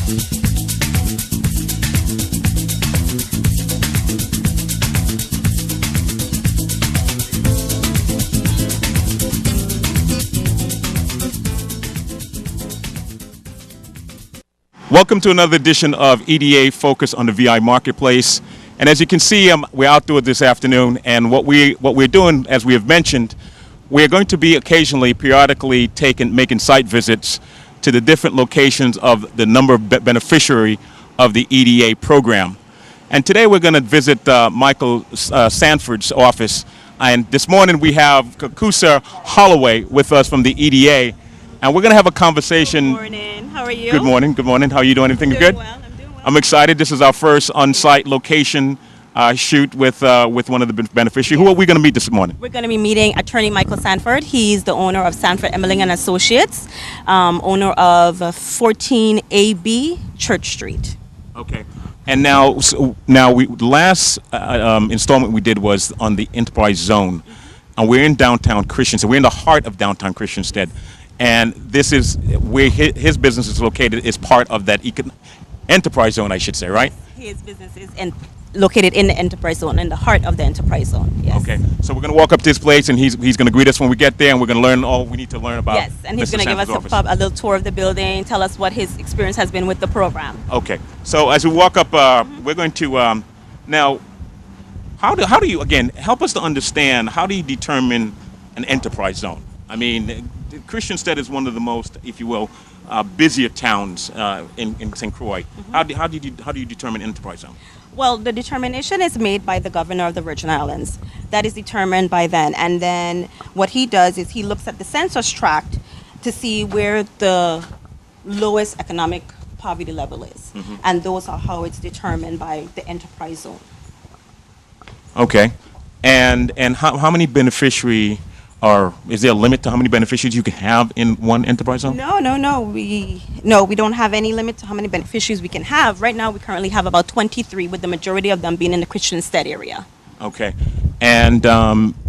Welcome to another edition of EDA Focus on the VI Marketplace. And as you can see, we're outdoors this afternoon, and what we're doing, as we have mentioned, we're going to be occasionally, periodically making site visits to the different locations of the number of beneficiary of the EDA program. And today we're going to visit Michael Sanford's office. And this morning we have Kakusa Holloway with us from the EDA. And we're going to have a conversation. Good morning. How are you? Good morning. Good morning. How are you doing? Anything good? Well. I'm doing well. I'm excited. This is our first on-site location shoot with one of the beneficiaries. Who are we going to meet this morning? We're going to be meeting Attorney Michael Sanford. He's the owner of Sanford Emmerling and Associates, owner of 14AB Church Street. Okay. And now the last installment we did was on the Enterprise Zone, and we're in downtown Christiansted. We're in the heart of downtown Christiansted. And this is where his business is located, is part of that enterprise zone, I should say, right? His business is located in the enterprise zone, in the heart of the enterprise zone, yes. Okay, so we're going to walk up to this place, and he's going to greet us when we get there, and we're going to learn all we need to learn about. Yes, and he's going to give us a little tour of the building, tell us what his experience has been with the program. Okay, so as we walk up, we're going to, now, how do you, again, help us to understand, how do you determine an enterprise zone? I mean, Christiansted is one of the most, if you will, busier towns in St. Croix. Mm-hmm. How do you determine enterprise zone? Well, the determination is made by the governor of the Virgin Islands. That is determined by then. And then what he does is he looks at the census tract to see where the lowest economic poverty level is. Mm-hmm. And those are how it's determined by the enterprise zone. Okay. And how many beneficiary is there a limit to how many beneficiaries you can have in one enterprise zone? No. We don't have any limit to how many beneficiaries we can have. Right now, we currently have about 23, with the majority of them being in the Christiansted area. Okay. And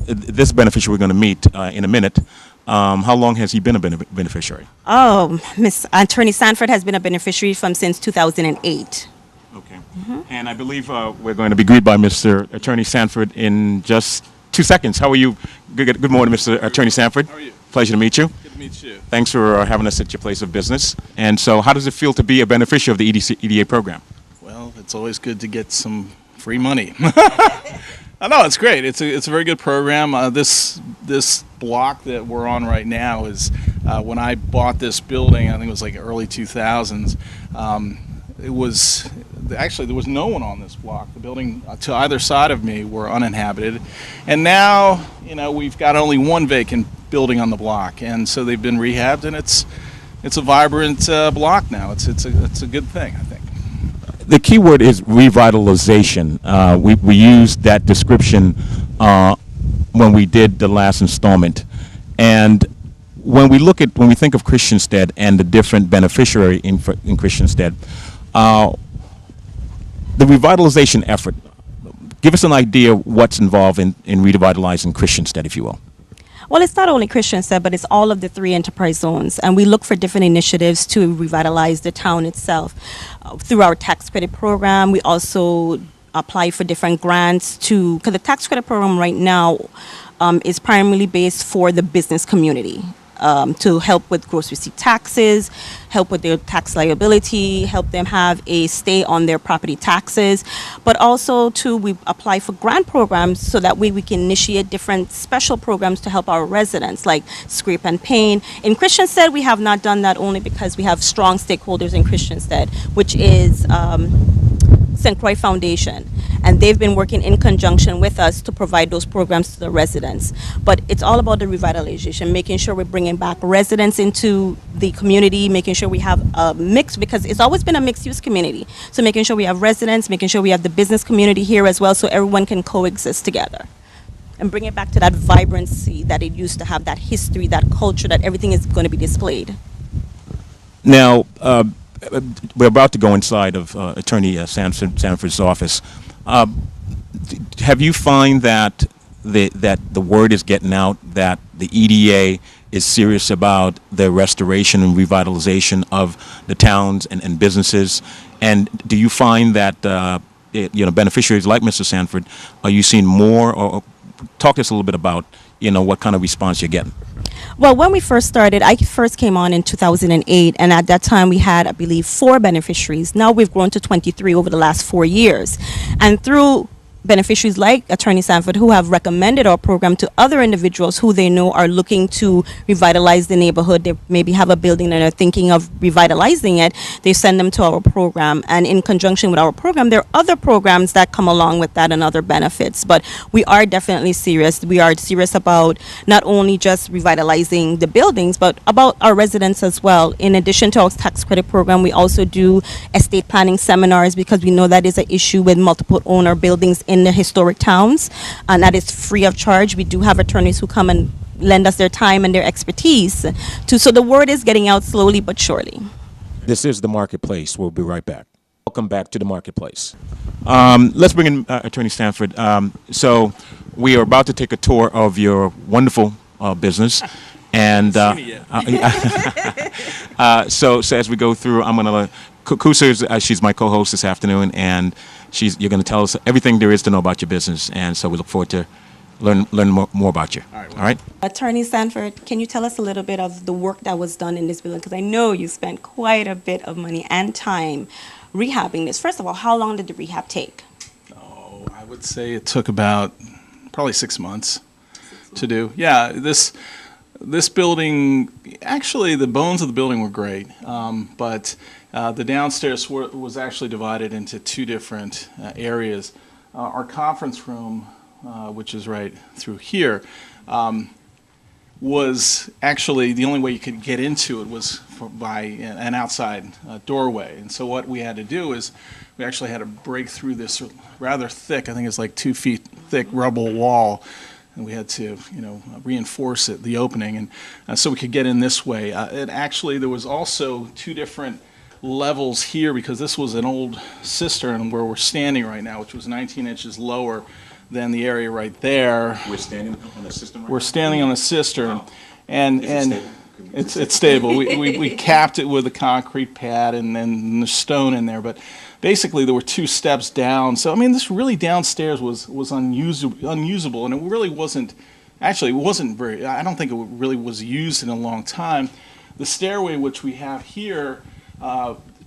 this beneficiary we're going to meet in a minute, how long has he been a beneficiary? Oh, Miss Attorney Sanford has been a beneficiary since 2008. Okay. Mm-hmm. And I believe we're going to be greeted by Mr. Attorney Sanford in just 2 seconds. How are you? Good morning, Mr. Attorney Sanford. How are you? Pleasure to meet you. Good to meet you. Thanks for having us at your place of business. And so how does it feel to be a beneficiary of the EDA program? Well, it's always good to get some free money. I know, it's great. It's a very good program. This block that we're on right now is, when I bought this building, I think it was like early 2000s, actually there was no one on this block. The building to either side of me were uninhabited, and now we've got only one vacant building on the block, and so they've been rehabbed, and it's a vibrant block now. It's a good thing, I think. The key word is revitalization. We used that description when we did the last installment, and when we think of Christiansted and the different beneficiary in Christiansted, the revitalization effort, give us an idea of what's involved in revitalizing Christiansted, if you will. Well, it's not only Christiansted, but it's all of the 3 enterprise zones. And we look for different initiatives to revitalize the town itself. Through our tax credit program, we also apply for different grants because the tax credit program right now is primarily based for the business community. To help with gross receipt taxes, help with their tax liability, help them have a stay on their property taxes, but also we apply for grant programs so that way we can initiate different special programs to help our residents, like scrape and paint. In Christiansted, we have not done that only because we have strong stakeholders in Christiansted, which is St. Croix Foundation, and they've been working in conjunction with us to provide those programs to the residents. But it's all about the revitalization, making sure we're bringing back residents into the community, making sure we have a mix, because it's always been a mixed-use community. So making sure we have residents, making sure we have the business community here as well, so everyone can coexist together. And bring it back to that vibrancy that it used to have, that history, that culture, that everything is going to be displayed. Now, we're about to go inside of Attorney Sanford's office. Have you find that the word is getting out that the EDA is serious about the restoration and revitalization of the towns and businesses. And do you find that beneficiaries like Mr. Sanford, are you seeing more? Or talk to us a little bit about what kind of response you're getting. Well, when we first started, I first came on in 2008, and at that time we had, I believe, 4 beneficiaries. Now we've grown to 23 over the last 4 years. And through beneficiaries like Attorney Sanford, who have recommended our program to other individuals who they know are looking to revitalize the neighborhood. They maybe have a building and are thinking of revitalizing it. They send them to our program. And in conjunction with our program, there are other programs that come along with that and other benefits. But we are definitely serious. We are serious about not only just revitalizing the buildings, but about our residents as well. In addition to our tax credit program, we also do estate planning seminars because we know that is an issue with multiple owner buildings in the historic towns, and that is free of charge. We do have attorneys who come and lend us their time and their expertise. So the word is getting out slowly but surely. This is The Marketplace. We'll be right back. Welcome back to The Marketplace. Let's bring in Attorney Sanford. So we are about to take a tour of your wonderful business. And so as we go through, I'm going to Kusa, she's my co-host this afternoon, and you're going to tell us everything there is to know about your business, and so we look forward to learn more about you. All right. Attorney Sanford, can you tell us a little bit of the work that was done in this building? Because I know you spent quite a bit of money and time rehabbing this. First of all, how long did the rehab take? Oh, I would say it took about probably 6 months to do. Yeah, this building, actually the bones of the building were great, but the downstairs was actually divided into 2 different areas. Our conference room, which is right through here, was actually the only way you could get into it was by an outside doorway. And so what we had to do is we actually had to break through this rather thick, I think it's like 2 feet thick rubble wall, and we had to, reinforce it, the opening, and so we could get in this way. And actually, there was also 2 different levels here because this was an old cistern where we're standing right now, which was 19 inches lower than the area right there. We're standing on the cistern. We're standing on the cistern, Wow. and it's stable. We capped it with a concrete pad and then the stone in there, but basically there were 2 steps down. So I mean, this really downstairs was unusable, and it really wasn't. Actually, it wasn't very. I don't think it really was used in a long time. The stairway, which we have here,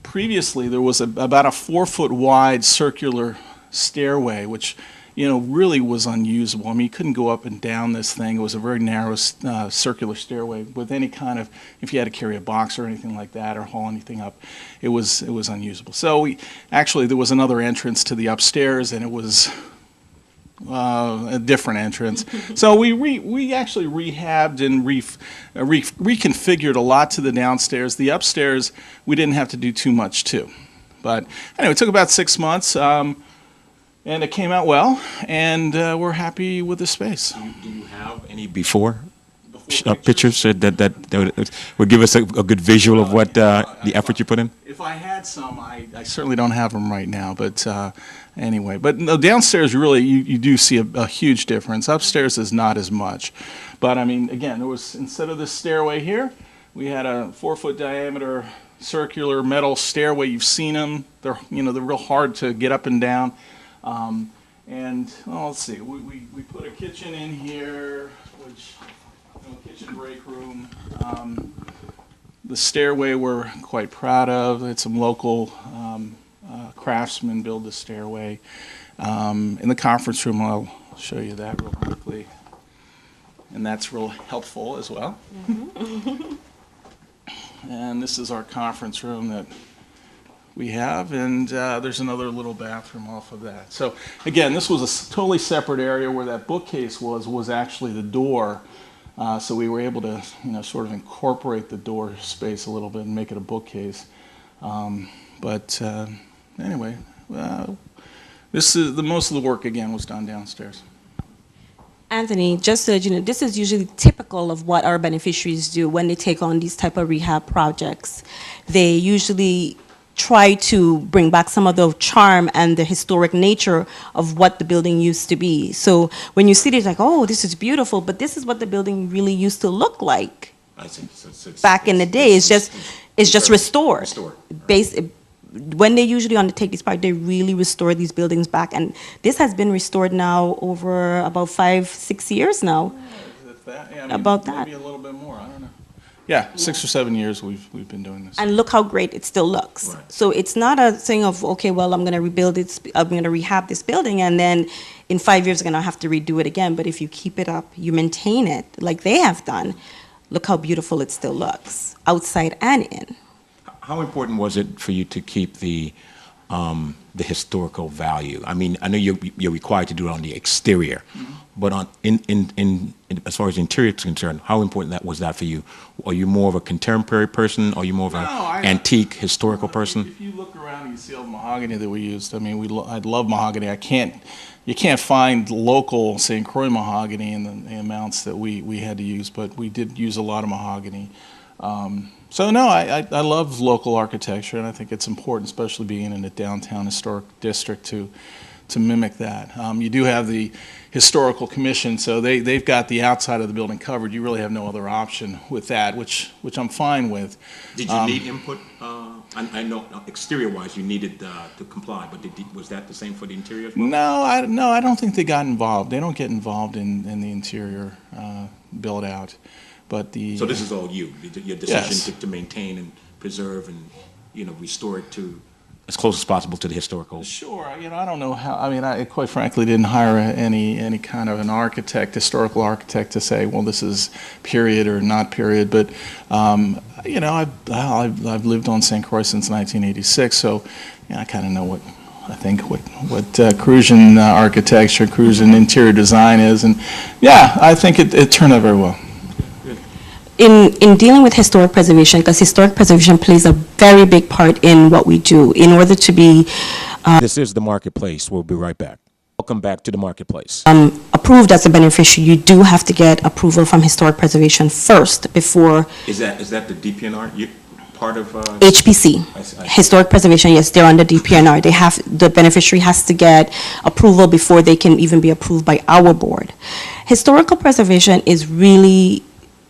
previously there was about a 4-foot wide circular stairway, which really was unusable. I mean, you couldn't go up and down this thing. It was a very narrow circular stairway with any kind of, if you had to carry a box or anything like that or haul anything up, it was unusable. So there was another entrance to the upstairs, and it was a different entrance. So we actually rehabbed and reconfigured a lot to the downstairs. The upstairs, we didn't have to do too much to. But anyway, it took about 6 months. And it came out well, and we're happy with the space. Do you have any before pictures that would give us a good visual of what the effort you put in? If I had some, I certainly don't have them right now. But anyway, but no, downstairs really you do see a huge difference. Upstairs is not as much. But I mean, again, there was, instead of this stairway here, we had a 4-foot diameter circular metal stairway. You've seen them. They're real hard to get up and down. Let's see, we put a kitchen in here, which, kitchen break room. The stairway we're quite proud of. It's some local craftsmen build the stairway. In the conference room, I'll show you that real quickly. And that's real helpful as well. Mm-hmm. And this is our conference room that we have, and there's another little bathroom off of that. So again, this was a totally separate area. Where that bookcase was actually the door. So we were able to, sort of incorporate the door space a little bit and make it a bookcase. Anyway, most of the work again was done downstairs. Anthony, just so you know, this is usually typical of what our beneficiaries do when they take on these type of rehab projects. They usually try to bring back some of the charm and the historic nature of what the building used to be. So when you see it, it's like, oh, this is beautiful, but this is what the building really used to look like I see. So it's- back in the day. It's just restored. Restored. When they usually undertake these projects, they really restore these buildings back. And this has been restored now over about 5-6 years now. If that, yeah, About that. maybe a little bit more. I don't know. Yeah, 6 or 7 years we've been doing this. And look how great it still looks. Right. So it's not a thing of, okay, well, I'm going to rebuild it, I'm going to rehab this building, and then in 5 years, I'm going to have to redo it again. But if you keep it up, you maintain it like they have done, look how beautiful it still looks, outside and in. How important was it for you to keep the historical value? I mean, I know you're required to do it on the exterior, but as far as the interior is concerned, how important was that for you? Are you more of a contemporary person? Are you more of an antique, historical person? If you look around, you see all the mahogany that we used. I mean, I love mahogany. You can't find local St. Croix mahogany in the amounts that we had to use, but we did use a lot of mahogany. So no, I love local architecture, and I think it's important, especially being in a downtown historic district, to mimic that. You do have the historical commission, so they've got the outside of the building covered. You really have no other option with that, which I'm fine with. Did you need input? I know exterior-wise you needed to comply, but was that the same for the interior as well? No, I don't think they got involved. They don't get involved in the interior build out. But So this is all your decision Yes. to maintain and preserve and restore it to as close as possible to the historical. Sure, I don't know how. I mean, I quite frankly didn't hire any kind of an architect, historical architect, to say, well, this is period or not period. But I've lived on St. Croix since 1986, so I kind of know what Cruzan architecture, Cruzan interior design is, and I think it turned out very well. In dealing with historic preservation, because historic preservation plays a very big part in what we do, in order to be This is The Marketplace. We'll be right back. Welcome back to The Marketplace. approved as a beneficiary, you do have to get approval from historic preservation first before Is that the DPNR part of? HPC. I see. Historic preservation, yes, they're under DPNR. The beneficiary has to get approval before they can even be approved by our board. Historical preservation is really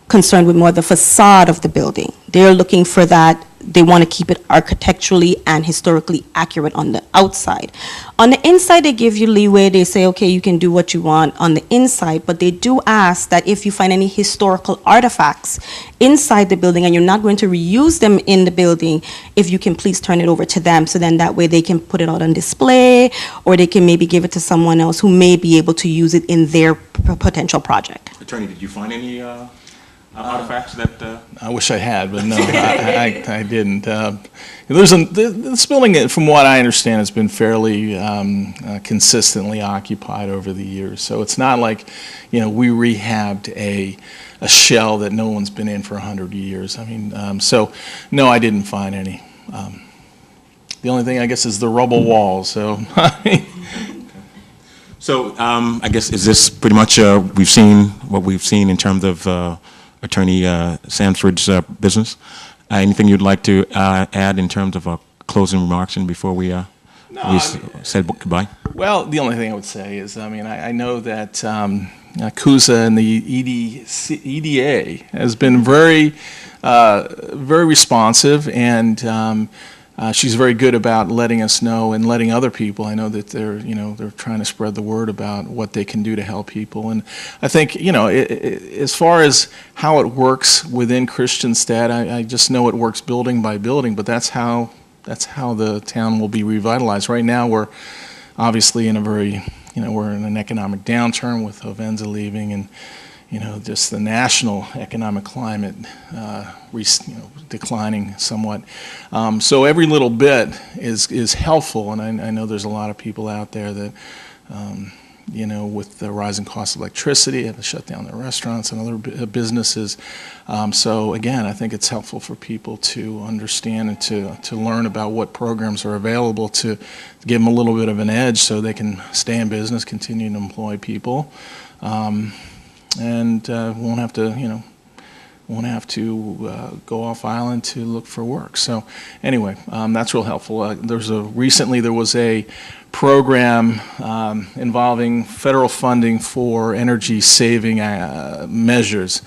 concerned with more the facade of the building. They're looking for that. They want to keep it architecturally and historically accurate on the outside. On the inside, they give you leeway. They say, okay, you can do what you want on the inside, but they do ask that if you find any historical artifacts inside the building and you're not going to reuse them in the building, if you can please turn it over to them, so then that way they can put it out on display, or they can maybe give it to someone else who may be able to use it in their potential project. Attorney, did you find any artifacts that? I wish I had, but no, I didn't. This building, from what I understand, has been fairly consistently occupied over the years. So it's not like, we rehabbed a shell that no one's been in for 100 years. I mean, so no, I didn't find any. The only thing, I guess, is the rubble walls. So. So I guess is this pretty much we've seen in terms of Attorney Sanford's business? Anything you'd like to add in terms of closing remarks and before we said goodbye? Well, the only thing I would say is, I know that CUSA and the EDA has been very responsive, and she's very good about letting us know and letting other people. I know that they're trying to spread the word about what they can do to help people. And I think, as far as how it works within Christiansted, I just know it works building by building, but that's how the town will be revitalized. Right now, we're obviously in a very, we're in an economic downturn with Hovenza leaving, and just the national economic climate declining somewhat. So every little bit is helpful, and I know there's a lot of people out there that, with the rising cost of electricity, have to shut down their restaurants and other businesses. So again, I think it's helpful for people to understand and to learn about what programs are available to give them a little bit of an edge so they can stay in business, continue to employ people. And won't have to, won't have to go off island to look for work. So anyway, that's real helpful. Recently there was a program involving federal funding for energy saving measures,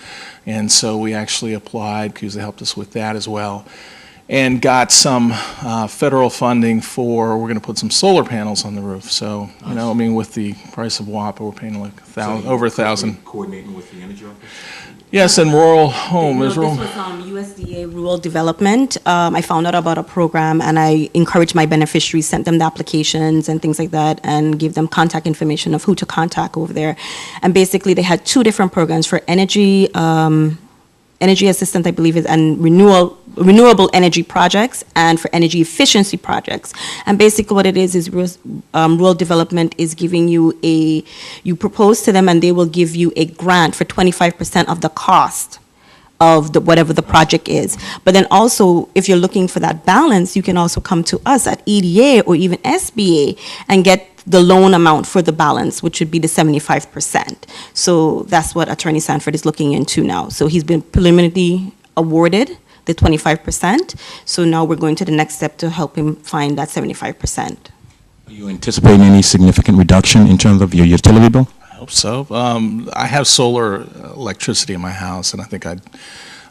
and so we actually applied because they helped us with that as well, and got some federal funding for, we're going to put some solar panels on the roof. So, you know, I mean, with the price of WAPA, we're paying like over $1,000. Coordinating with the energy office? Yes, and rural home. No, this was USDA Rural Development. I found out about a program, and I encouraged my beneficiaries, sent them the applications and things like that, and gave them contact information of who to contact over there. And basically, they had two different programs for energy assistance, I believe, and renewable energy projects, and for energy efficiency projects. And basically what it is rural development is giving you you propose to them and they will give you a grant for 25% of the cost of whatever the project is. But then also, if you're looking for that balance, you can also come to us at EDA or even SBA and get the loan amount for the balance, which would be the 75%. So that's what Attorney Sanford is looking into now. So he's been preliminarily awarded the 25%. So now we're going to the next step to help him find that 75%. Are you anticipating any significant reduction in terms of your utility bill? I hope so. I have solar electricity in my house, and I think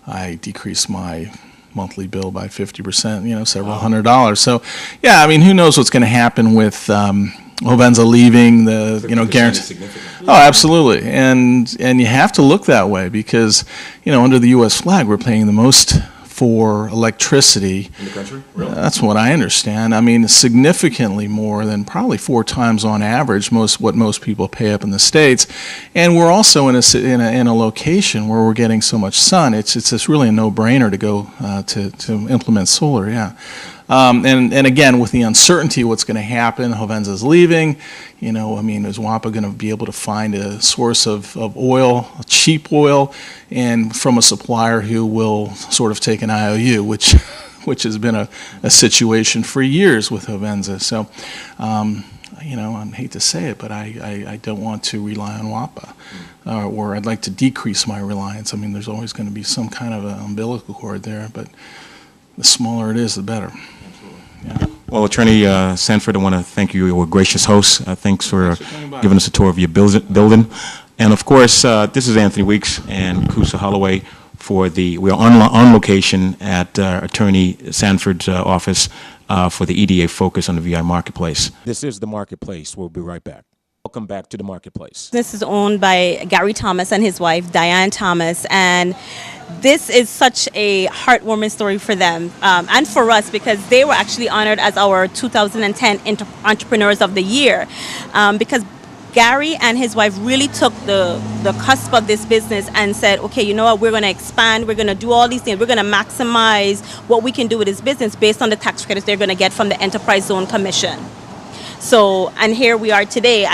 I decreased my monthly bill by 50%, you know, several $100s. So, yeah, I mean, who knows what's going to happen with Hovenza leaving the, you know, guarantee. Oh, absolutely. And you have to look that way because, you know, under the U.S. flag, we're paying the most for electricity. In the country? Really? That's what I understand. I mean, significantly more than probably 4 times on average what most people pay up in the States. And we're also in a location where we're getting so much sun. It's just really a no-brainer to go to implement solar, yeah. And again, with the uncertainty what's going to happen, Hovenza's leaving, you know, I mean, is WAPA going to be able to find a source of oil, cheap oil, and from a supplier who will sort of take an IOU, which has been a situation for years with Hovenza. So, you know, I hate to say it, but I don't want to rely on WAPA, or I'd like to decrease my reliance. I mean, there's always going to be some kind of an umbilical cord there, but the smaller it is, the better. Yeah. Well, Attorney Sanford, I want to thank you. You're a gracious host. Thanks for giving us a tour of your building. And of course, this is Anthony Weeks and Kusa Holloway we are on location at Attorney Sanford's office for the EDA Focus on the VI Marketplace. This is the Marketplace. We'll be right back. Welcome back to the Marketplace. This is owned by Gary Thomas and his wife, Diane Thomas, and this is such a heartwarming story for them and for us because they were actually honored as our 2010 Entrepreneurs of the Year because Gary and his wife really took the cusp of this business and said, okay, you know what, we're going to expand, we're going to do all these things, we're going to maximize what we can do with this business based on the tax credits they're going to get from the Enterprise Zone Commission. So, and here we are today.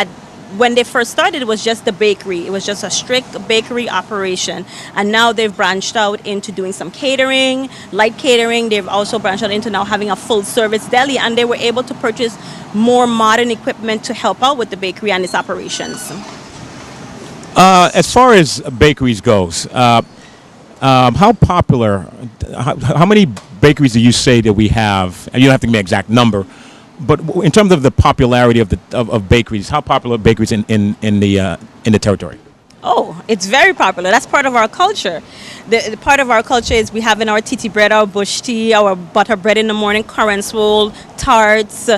When they first started, it was just the bakery. It was just a strict bakery operation. And now they've branched out into doing some catering, light catering. They've also branched out into now having a full service deli. And they were able to purchase more modern equipment to help out with the bakery and its operations. As far as bakeries goes, how popular, how many bakeries do you say that we have? And you don't have to give me an exact number. But in terms of the popularity of bakeries, how popular are bakeries in the territory? Oh, it's very popular. That's part of our culture. The part of our culture is we have in our titi bread, our bush tea, our butter bread in the morning, currants roll, tarts,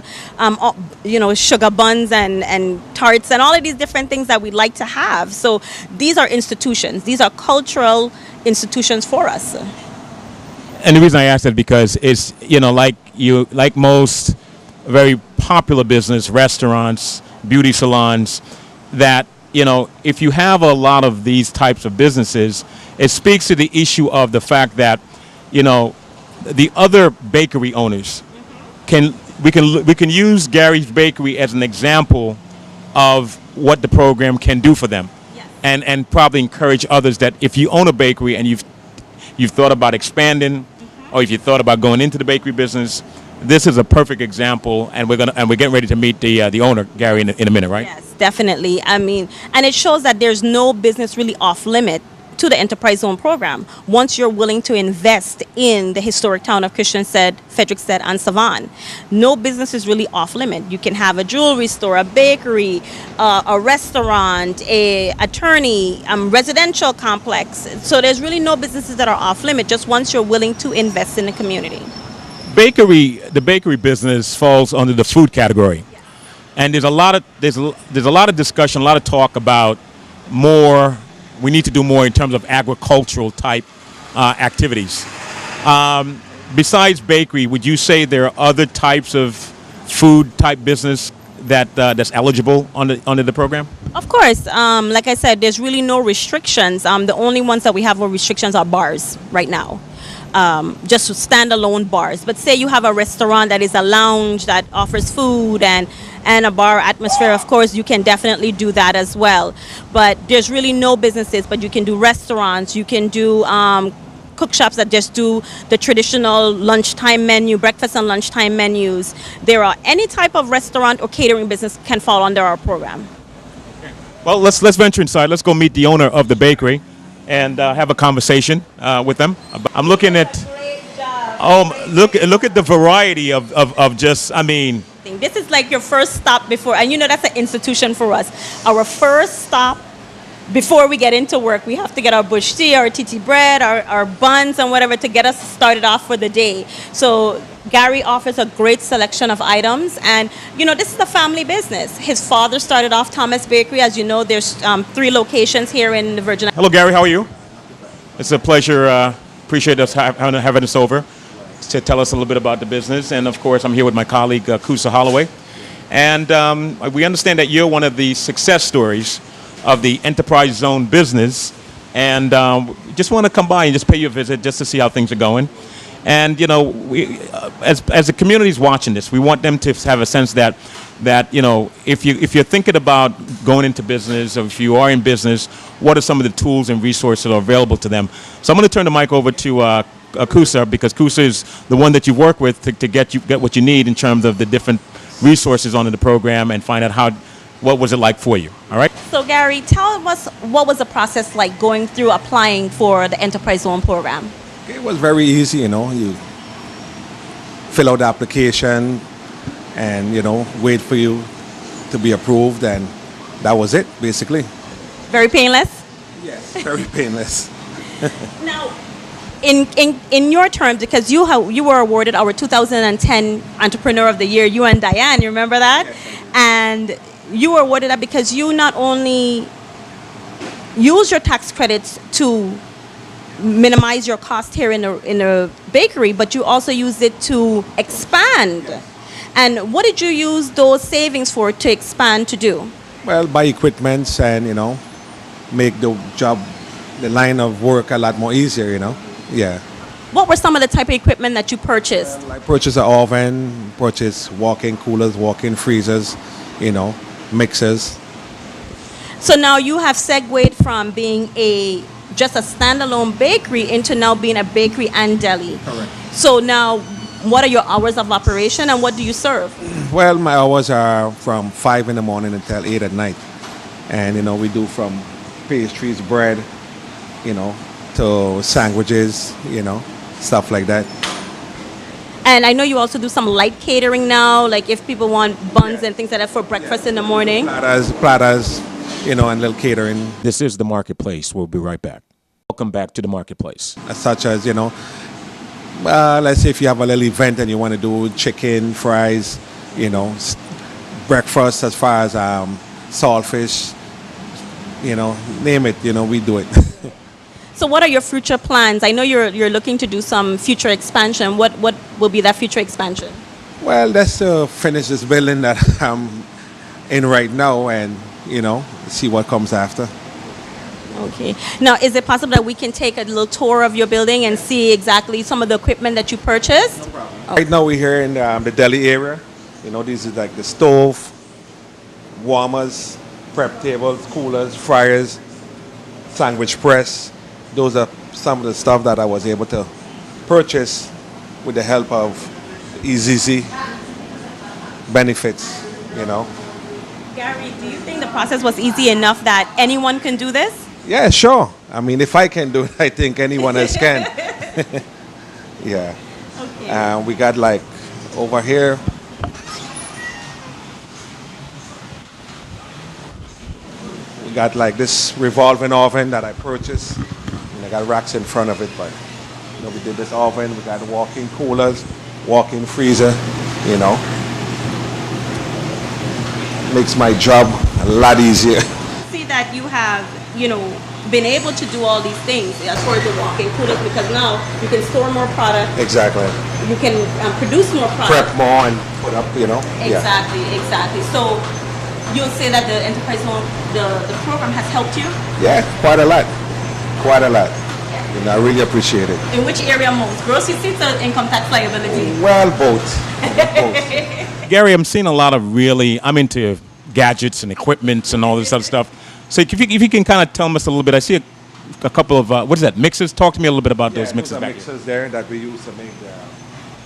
you know, sugar buns and tarts and all of these different things that we like to have. So these are institutions. These are cultural institutions for us. And the reason I ask that because it's, you know, like most very popular business, restaurants, beauty salons, that, you know, if you have a lot of these types of businesses, it speaks to the issue of the fact that, you know, the other bakery owners we can use Gary's Bakery as an example of what the program can do for them. Yes. And probably encourage others that if you own a bakery and you've thought about expanding, or if you thought about going into the bakery business, this is a perfect example, and we're getting ready to meet the owner, Gary, in a minute, right? Yes, definitely. I mean, and it shows that there's no business really off limit to the Enterprise Zone program. Once you're willing to invest in the historic town of Christiansted, Frederiksted, and Savon, no business is really off limit. You can have a jewelry store, a bakery, a restaurant, a attorney, residential complex. So there's really no businesses that are off limit, just once you're willing to invest in the community. The bakery business falls under the food category, and there's a lot of discussion, a lot of talk about more. We need to do more in terms of agricultural type activities. Besides bakery, would you say there are other types of food type business that's eligible under the program? Of course, like I said, there's really no restrictions. The only ones that we have with restrictions are bars right now. Just standalone bars. But say you have a restaurant that is a lounge that offers food and a bar atmosphere, of course, you can definitely do that as well. But there's really no businesses, but you can do restaurants, you can do cook shops that just do the traditional lunchtime menu, breakfast and lunchtime menus. There are any type of restaurant or catering business can fall under our program. Well, let's venture inside. Let's go meet the owner of the bakery and have a conversation with them. I'm looking at, look at the variety of just, I mean. This is like your first stop before, and you know that's an institution for us. Our first stop before we get into work, we have to get our bush tea, our titi bread, our buns and whatever to get us started off for the day. So Gary offers a great selection of items, and you know this is a family business. His father started off Thomas Bakery. As you know, there's 3 locations here in the Virgin Islands. Hello, Gary. How are you? It's a pleasure. Appreciate us having us over to tell us a little bit about the business. And of course, I'm here with my colleague Kusa Holloway, and we understand that you're one of the success stories of the Enterprise Zone business, and just want to come by and just pay you a visit just to see how things are going. And you know, we, as the community's watching this, we want them to have a sense that you know, if you're thinking about going into business, or if you are in business, what are some of the tools and resources that are available to them? So I'm going to turn the mic over to Kusa, because Kusa is the one that you work with to get what you need in terms of the different resources under the program, and find out what was it like for you. All right. So Gary, tell us what was the process like going through applying for the Enterprise Zone program? It was very easy, you know. You fill out the application and, you know, wait for you to be approved, and that was it, basically. Very painless? Yes, very painless. Now, in your terms, because you were awarded our 2010 Entrepreneur of the Year, you and Diane, you remember that? Yes. And you were awarded that because you not only use your tax credits to minimize your cost here in the bakery, but you also use it to expand. Yes. And what did you use those savings for to expand to do? Well, buy equipment and, you know, make the job, the line of work a lot more easier, you know. Yeah. What were some of the type of equipment that you purchased? I purchased an oven, purchased walk-in coolers, walk-in freezers, you know, mixers. So now you have segued from being just a standalone bakery into now being a bakery and deli. Correct. So now, what are your hours of operation and what do you serve? Well, my hours are from 5 in the morning until 8 at night. And, you know, we do from pastries, bread, you know, to sandwiches, you know, stuff like that. And I know you also do some light catering now, like if people want buns and things like that for breakfast in the morning. Platters, you know, and little catering. This is The Marketplace. We'll be right back. Welcome back to The Marketplace. Such as, you know, let's say if you have a little event and you want to do chicken, fries, you know, breakfast as far as saltfish, you know, name it, you know, we do it. So what are your future plans? I know you're looking to do some future expansion. What will be that future expansion? Well, let's finish this building that I'm in right now, and, you know, see what comes after. Okay. Now, is it possible that we can take a little tour of your building and see exactly some of the equipment that you purchased? No problem. Oh. Right now we're here in the deli area. You know, these are like the stove, warmers, prep tables, coolers, fryers, sandwich press. Those are some of the stuff that I was able to purchase with the help of EZZ benefits, you know. Gary, do you think the process was easy enough that anyone can do this? Yeah, sure. I mean, if I can do it, I think anyone else can. Yeah. Okay. We got like over here. We got like this revolving oven that I purchased. And I got racks in front of it, but we did this oven. We got walk-in coolers, walk-in freezer. Makes my job a lot easier. See that you have, been able to do all these things as far as the walk-in coolers, because now you can store more product, Exactly. you can produce more Prep product. more and put up. Yeah. Exactly. So you'll say that the enterprise loan, the program has helped you. Yeah, quite a lot. Quite a lot. I really appreciate it. In which area most? Gross receipts or income tax liability? Well, both. Both. Gary, I'm seeing a lot of I'm into gadgets and equipments and all this other stuff. So if you can kind of tell us a little bit, I see a couple of, what is that, mixers? Talk to me a little bit about those mixers Those are back here. mixers there that we use to make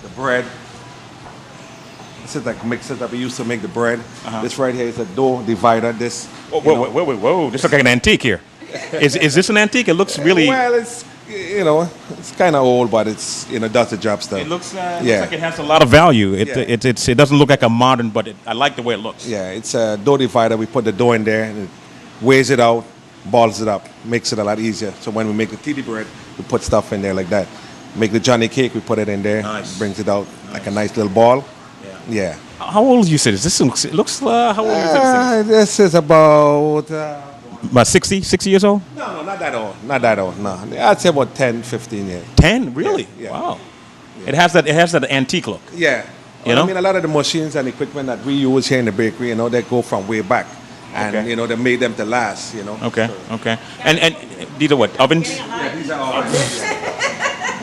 the bread. This is like mixers that we use to make the bread. This right here is a dough divider. This. Whoa. This looks like an antique here. Is this an antique? It looks really... Well, it's it's kind of old, but it's does the job still. It looks like it has a lot of value. It doesn't look like a modern, but I like the way it looks. Yeah, it's a dough divider. We put the dough in there and it weighs it out, balls it up, makes it a lot easier. So when we make the titty bread, we put stuff in there like that. Make the Johnny cake, we put it in there. Nice. Brings it out like a nice little ball. Yeah. How old you say this? It looks how old you say This is about... About 60 years old? No, not that old. Not that old, no. I'd say about 10, 15 years. 10? Really? Yeah. Wow. It has that antique look. Yeah. You know? I mean, a lot of the machines and equipment that we use here in the bakery, they go from way back. And, Okay. they made them to last, Okay. Okay. And these are what, ovens? Yeah, these are ovens.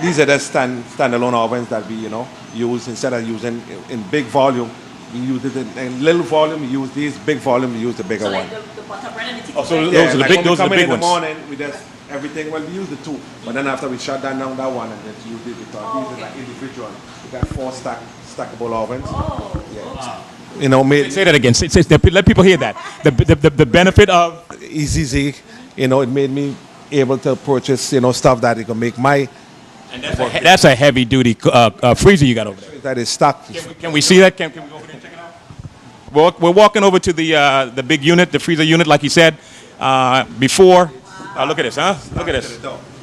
These are the standalone ovens that we, use instead of using in big volume. We use it in little volume. We use these big volume. We use the bigger So one. like the butter bread and the Oh, so tiki those are the like big- when we those are the come in big in ones. the morning, we just everything. Well, we use the two, but then after we shut down that one and just use it because these are like individual. We got 4 stackable ovens. Oh, Yeah. Made Say that again. Let people hear that. The benefit of... easy. It made me able to purchase stuff that it can make my And that's a heavy duty freezer you got over there. that is stocked. Can we see that? Can we go over there and check it out? We're walking over to the big unit, the freezer unit, like you said before. Look at this, huh? Look at this.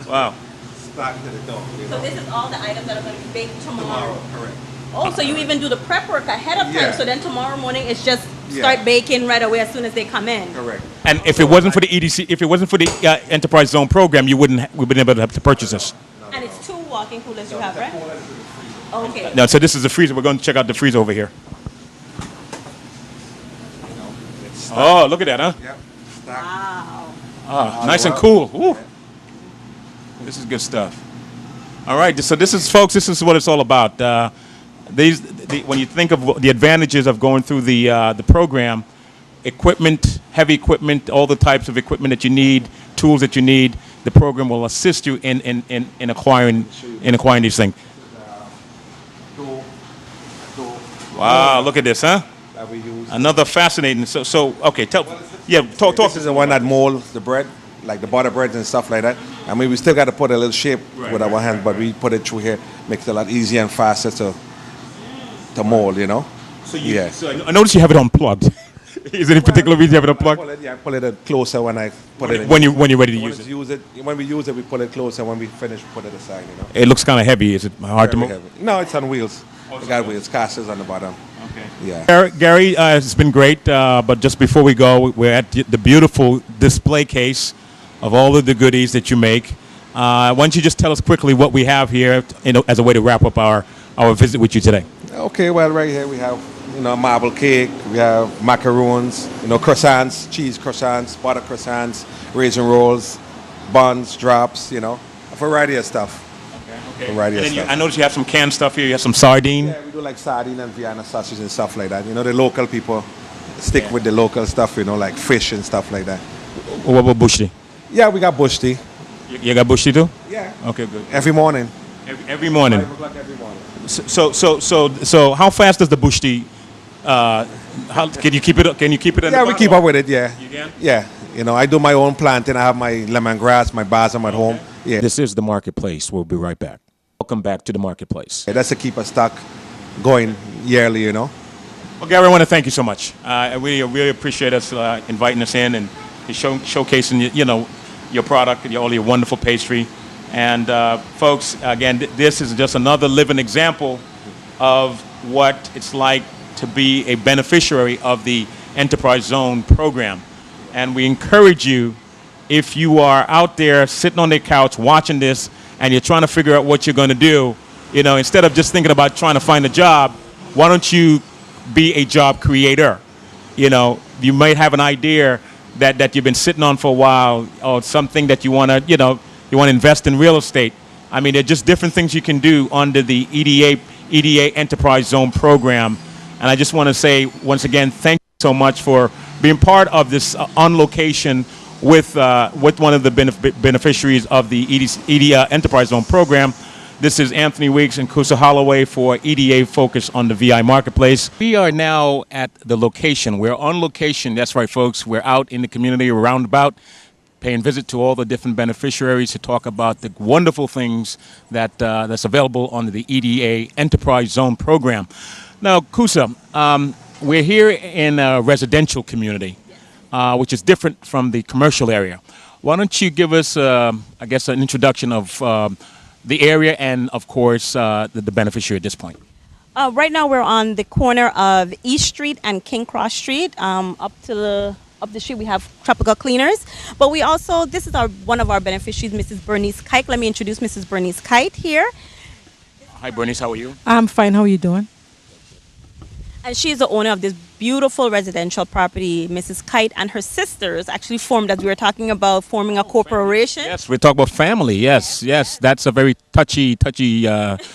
Wow. Stocked to the door. so this is all the items that are going to be baked tomorrow. Correct. Oh, so you even do the prep work ahead of time. Yeah. So then tomorrow morning it's just Yeah. start baking right away as soon as they come in. Correct. And if it wasn't for the EDC, if it wasn't for the Enterprise Zone program, we wouldn't be able to have to purchase this. And it's 2 walk-in coolers you have, right? Okay. No, so this is the freezer. We're going to check out the freezer over here. Oh, look at that, huh? Yep. Stocked. Wow. Nice and cool. Ooh. This is good stuff. All right, so this is, folks, this is what it's all about. When you think of the advantages of going through the program, equipment, heavy equipment, all the types of equipment that you need, tools that you need, the program will assist you in acquiring these things. Wow, look at this, huh? That we use. Another fascinating. So okay, talk This to is the one that molds the bread, like the butter breads and stuff like that. I mean, we still got to put a little shape with our hands, but we put it through here, makes it a lot easier and faster to mold, So Yeah. So I notice you have it unplugged. Is there any particular reason you have it unplugged? I pull it closer when I put it in. When you're ready to When use it's it. use it, when we use it, we pull it closer. When we finish, we put it aside, It looks kind of heavy. Is it hard to Very move? heavy. No, it's on wheels. We got wheels, casters on the bottom. Okay. Yeah. Gary, it's been great. But just before we go, we're at the beautiful display case of all of the goodies that you make. Why don't you just tell us quickly what we have here, as a way to wrap up our visit with you today? Okay, well, right here we have, marble cake, we have macaroons, croissants, cheese croissants, butter croissants, raisin rolls, buns, drops, a variety of stuff. Okay. Variety of And then stuff. I noticed you have some canned stuff here. You have some sardine. Yeah, we do like sardine and Vienna sausage and stuff like that. The local people stick with the local stuff, like fish and stuff like that. What about bushti? Yeah, we got bush tea. You got bushti too? Yeah. Okay, good. Every morning. Every morning. 5 o'clock every morning. So how fast does the bushti How can you keep it? Can you keep it? In Yeah, the we pot, keep or- up with it. Yeah. You can? Yeah. You know, I do my own planting. I have my lemongrass, my balsam at home. Yeah. This is the marketplace. We'll be right back. Welcome back to the marketplace. That's to keep a stock going yearly. You know. Well, Gary, I want to thank you so much. I really appreciate us inviting us in and showcasing, your product and all your wonderful pastry. And folks, again, this is just another living example of what it's like to be a beneficiary of the Enterprise Zone program. And we encourage you, if you are out there sitting on the couch watching this and you're trying to figure out what you're going to do, instead of just thinking about trying to find a job, why don't you be a job creator? You might have an idea that you've been sitting on for a while, or something that you want to, invest in real estate. I mean, there are just different things you can do under the EDA Enterprise Zone program. And I just want to say, once again, thank you so much for being part of this on location with one of the beneficiaries of the EDA Enterprise Zone program. This is Anthony Weeks and Kusa Holloway for EDA Focus on the VI Marketplace. We are now at the location. We're on location. That's right, folks. We're out in the community roundabout, paying visit to all the different beneficiaries to talk about the wonderful things that's available under the EDA Enterprise Zone program. Now, Kusa, we're here in a residential community, which is different from the commercial area. Why don't you give us, an introduction of the area and, of course, the beneficiary at this point? Right now, we're on the corner of East Street and King Cross Street. Up the street, we have Tropical Cleaners. But we also, this is one of our beneficiaries, Mrs. Bernice Kite. Let me introduce Mrs. Bernice Kite here. Hi, Bernice. How are you? I'm fine. How are you doing? And she is the owner of this beautiful residential property. Mrs. Kite and her sisters actually formed, as we were talking about, forming a corporation. Yes, we're talking about family. Yes. That's a very touchy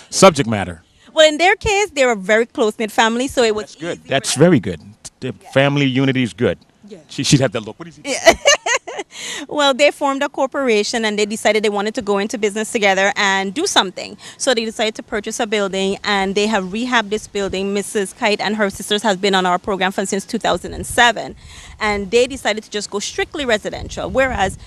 subject matter. Well, in their case, they're a very close-knit family, so it was That's good. easy That's for them. very good. The family unity is good. Yeah. She'd have that look. What is he? Well, they formed a corporation and they decided they wanted to go into business together and do something. So they decided to purchase a building, and they have rehabbed this building. Mrs. Kite and her sisters have been on our program since 2007. And they decided to just go strictly residential, whereas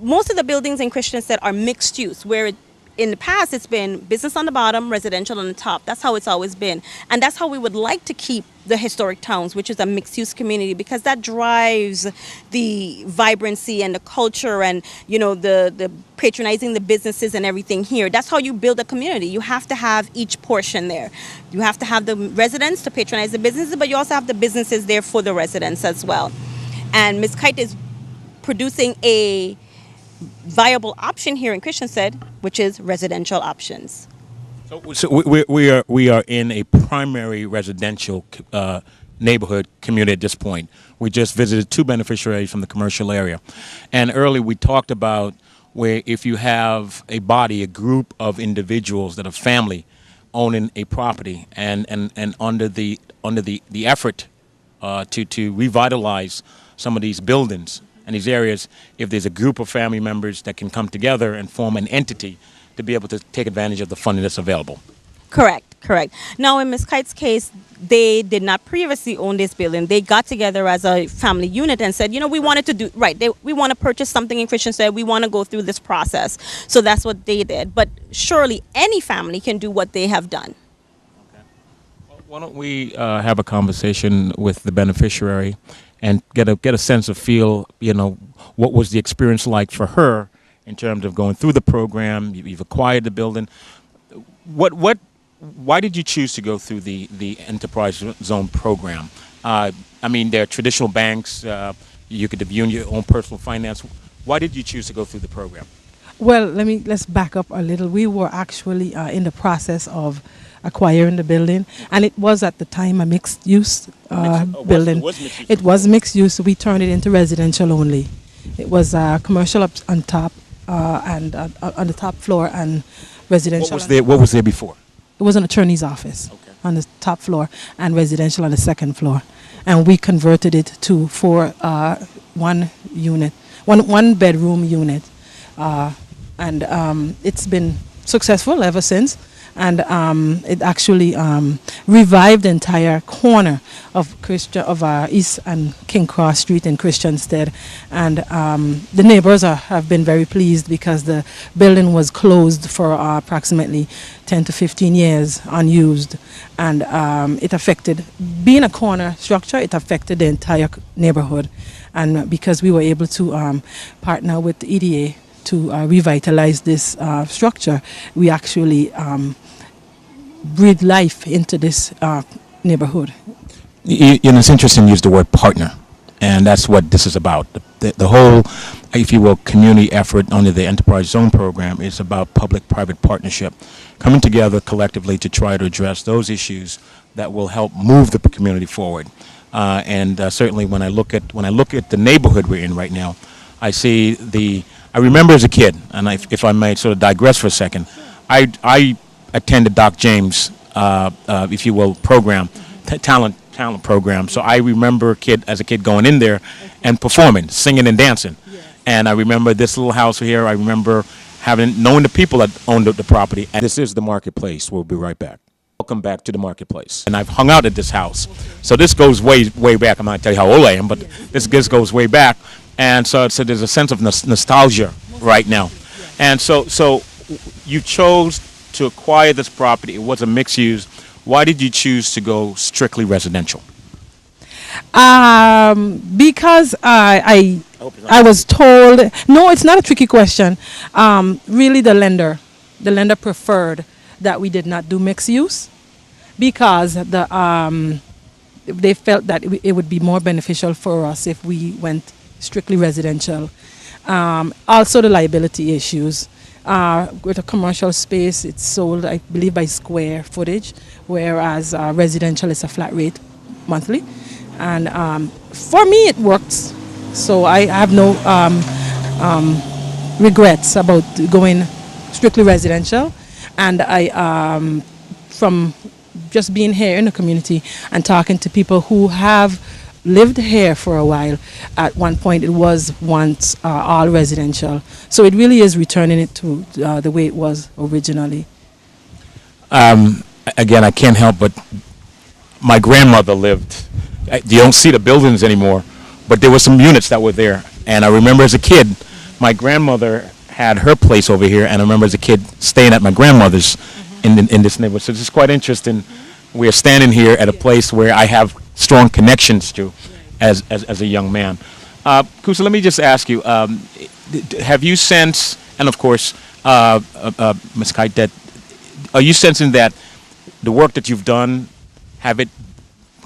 most of the buildings in Christiansted are mixed use, where in the past it's been business on the bottom, residential on the top. That's how it's always been. And that's how we would like to keep the historic towns, which is a mixed-use community, because that drives the vibrancy and the culture and, the patronizing the businesses and everything here. That's how you build a community. You have to have each portion there. You have to have the residents to patronize the businesses, but you also have the businesses there for the residents as well. And Ms. Kite is producing a viable option here in Christiansted, which is residential options. So we are in a primary residential neighborhood community at this point. We just visited 2 beneficiaries from the commercial area, and earlier we talked about where if you have a group of individuals that are family owning a property, and under the effort to revitalize some of these buildings and these areas, if there's a group of family members that can come together and form an entity to be able to take advantage of the funding that's available. Correct. Now, in Ms. Kite's case, they did not previously own this building. They got together as a family unit and said, we wanted to do, right, we want to purchase something in Christiansted. We want to go through this process. So that's what they did. But surely any family can do what they have done. Okay. Well, why don't we have a conversation with the beneficiary and get a sense of feel, what was the experience like for her in terms of going through the program. You've acquired the building. Why did you choose to go through the Enterprise Zone program? There are traditional banks. You could have your own personal finance. Why did you choose to go through the program? Well, let's back up a little. We were actually in the process of acquiring the building, and it was at the time a mixed-use building. It was mixed use. So we turned it into residential only. It was commercial up on top and on the top floor, and residential. What was there before? It was an attorney's office on the top floor and residential on the second floor, and we converted it to one bedroom unit, and it's been successful ever since. and it actually revived the entire corner of East and King Cross Street in Christiansted, and the neighbors have been very pleased because the building was closed for approximately 10 to 15 years unused, and it affected, being a corner structure, it affected the entire neighborhood, and because we were able to partner with the EDA to revitalize this structure, we actually breathe life into this neighborhood. It's interesting you use the word partner, and that's what this is about. The whole, if you will, community effort under the Enterprise Zone program is about public-private partnership, coming together collectively to try to address those issues that will help move the community forward. Certainly, when I look at the neighborhood we're in right now, I see I remember as a kid, and if I may sort of digress for a second, I attended Doc James, if you will, program, talent program. So I remember as a kid going in there and performing, singing and dancing. Yes. And I remember this little house here. I remember knowing the people that owned the property. And this is the Marketplace. We'll be right back. Welcome back to the Marketplace. And I've hung out at this house. Okay. So this goes way, way back. I'm not going to tell you how old I am, but yes. This goes way back. And so there's a sense of nostalgia right now. Yes. And so you chose to acquire this property. It was a mixed use. Why did you choose to go strictly residential? Because I was told, no, it's not a tricky question. Really, the lender preferred that we did not do mixed use because they felt that it would be more beneficial for us if we went strictly residential. Also, the liability issues. With a commercial space, it's sold, I believe, by square footage, whereas residential is a flat rate monthly. And for me, it works. So I have no regrets about going strictly residential. And I, from just being here in the community and talking to people who have lived here for a while, at one point it was once all residential. So it really is returning it to the way it was originally. Again, I can't help but my grandmother lived, you don't see the buildings anymore, but there were some units that were there. And I remember as a kid, my grandmother had her place over here, and I remember as a kid staying at my grandmother's in this neighborhood. So this is quite interesting. We're standing here at a place where I have strong connections to as a young man. Kusa, let me just ask you, have you sensed, and of course, Ms. Kite, that are you sensing that the work that you've done, have it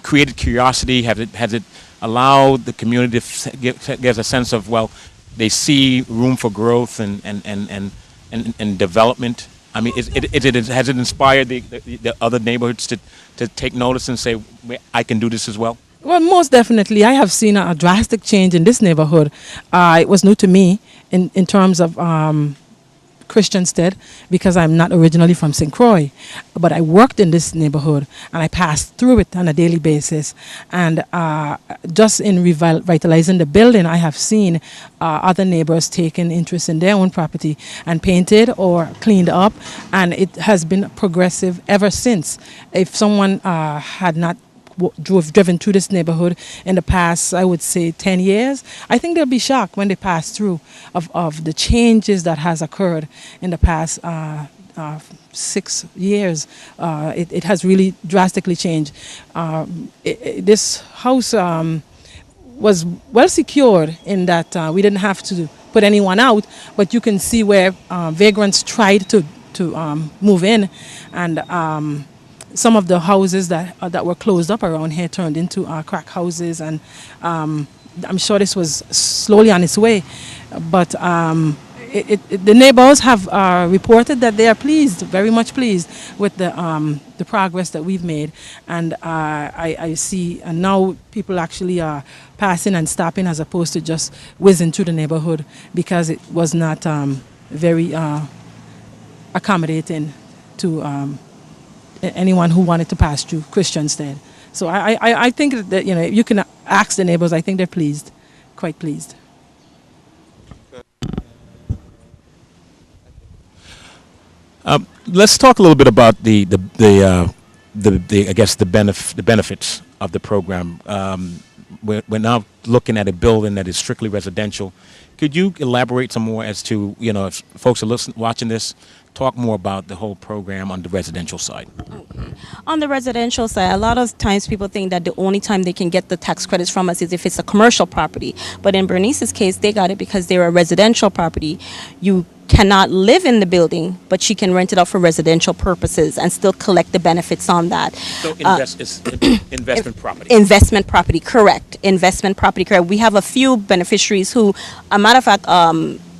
created curiosity? Has it allowed the community to get a sense of, well, they see room for growth and development? I mean, has it inspired the other neighborhoods to take notice and say, I can do this as well? Well, most definitely. I have seen a drastic change in this neighborhood. It was new to me in terms of Christiansted, because I'm not originally from St. Croix, but I worked in this neighborhood and I passed through it on a daily basis. And just in revitalizing the building, I have seen other neighbors taking interest in their own property and painted or cleaned up, and it has been progressive ever since. If someone had not driven through this neighborhood in the past, I would say 10 years, I think they'll be shocked when they pass through of the changes that has occurred in the past 6 years. It has really drastically changed. This house was well secured in that we didn't have to put anyone out, but you can see where vagrants tried to move in, and some of the houses that were closed up around here turned into crack houses, and I'm sure this was slowly on its way. But the neighbors have reported that they are pleased, very much pleased with the progress that we've made. And I see, and now people actually are passing and stopping as opposed to just whizzing through the neighborhood, because it was not very accommodating to anyone who wanted to pass through Christiansted. So I think that, you know, you can ask the neighbors. I think they're pleased, quite pleased. Let's talk a little bit about the I guess the benefits of the program. We're now looking at a building that is strictly residential. Could you elaborate some more as to, if folks are watching this, talk more about the whole program on the residential side? Okay. On the residential side, a lot of times people think that the only time they can get the tax credits from us is if it's a commercial property. But in Bernice's case, they got it because they're a residential property. You cannot live in the building, but she can rent it out for residential purposes and still collect the benefits on that. So it's investment property. Investment property, correct. Investment property, correct. We have a few beneficiaries who, a matter of fact,